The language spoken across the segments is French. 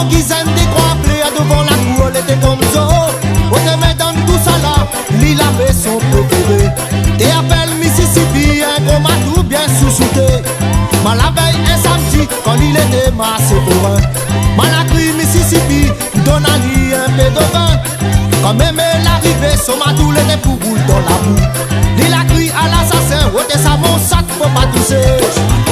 guizaine des croix blés devant la cour, elle était comme ça. On te met dans tout ça là, l'île avait son préféré. T'es appelle Mississippi, un gros matou bien sous-souté. Mal la veille un samedi, quand l'île était massé pour un. Mal la crie Mississippi, donne à lui un peu de vin. Quand même l'arrivée, son matou l'était pour boule dans la boue. L'île a crié à l'assassin, oh t'es ça mon sac, faut pas tousser.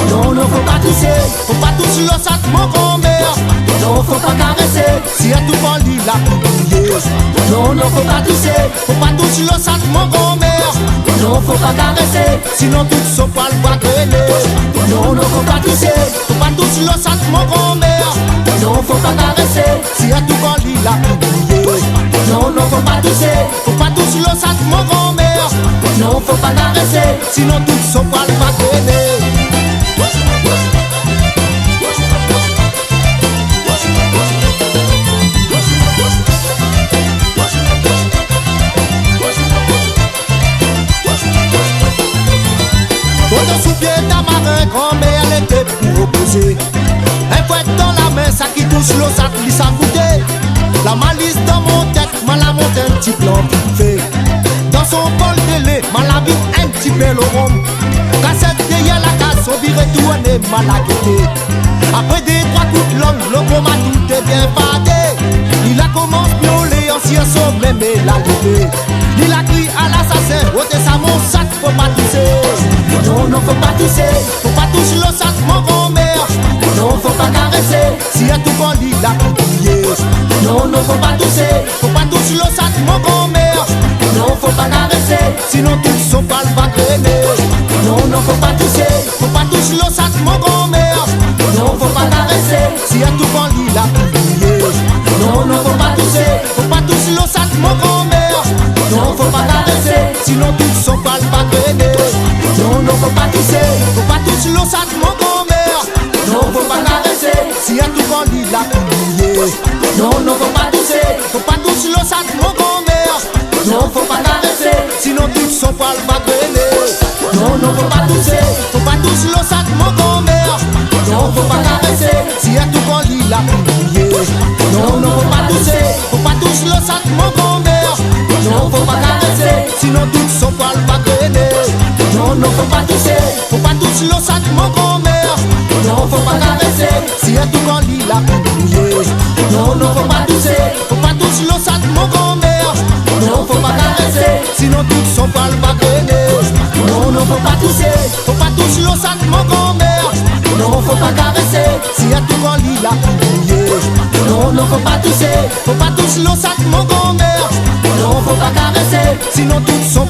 Non, non, faut pas tousser, faut pas toucher le sac, mon grand-mère. Non, faut pas caresser, si elle tout vend l'île a publié. Non, non, faut pas toucher le sac, mon grand-mère. Non, faut pas caresser, sinon tout son poil va traîner. Non, non, faut pas toucher le sac, mon grand-mère. Non, faut pas caresser, si elle tout vend l'île a publié. Non, non, faut pas toucher le sac, mon grand-mère. Non, faut pas caresser, sinon tout son poil va traîner. Sous-pied tamarin, grand-mère, elle était pour opposer. Un fouet dans la main, ça qui touche l'eau, ça glisse à goûter. La malice dans mon tête, mal la monte un petit blanc qui fait. Dans son bol de lait, mal la vite un petit peu le rhum. Cassette derrière la case, on virait tout, on est mal à guetter. Après des 3 coups de langue, le gros m'a tout est bien fadé. Il a commencé à miauler, ancien saut, même il a levé. Il a crié à l'assassin, oh t'es ça mon sac, faut pas tousser. Non, non, faut pas toucher le sac, mon grand-mère. Non, faut pas caresser, si elle tout vendit, il a publié. Non, non, faut pas toucher le sac, mon grand-mère. Non, faut pas caresser, sinon tout son pal va traîner. Non, non, faut pas toucher le sac, mon grand-mère. Non, faut pas caresser, si elle tout vendit, il a publié. Non, non, faut pas toucher le sac, mon grand-mère. Non, faut pas caresser, sinon tout son pal va traîner. Non, non, faut pas toucher le sac, mon grand-mère. Non, faut pas caresser, si elle tout vendit, il a publié. Non, non, faut pas toucher le sac, mon grand-mère. Non, faut pas caresser, sinon tout son poil va traîner. Non, non, faut pas toucher le sac, mon grand-mère. Non, faut pas caresser, si elle tout vendit, il a publié. Non, non, faut pas toucher le sac, mon grand-mère. Non, faut pas caresser, sinon tout son poil va traîner. Non, non, faut pas toucher le sac, mon grand-mère. Non, faut pas caresser, si elle tout vendit, il a publié. Non, non, faut pas toucher le sac, mon grand-mère. Non, faut pas caresser, sinon tout son poil va traîner. Non, non, faut pas toucher le sac, mon grand-mère. Non, faut pas caresser, si elle tout vendit, il a publié. Non, non, faut pas toucher le sac, mon grand-mère. Non, faut pas caresser, sinon tout son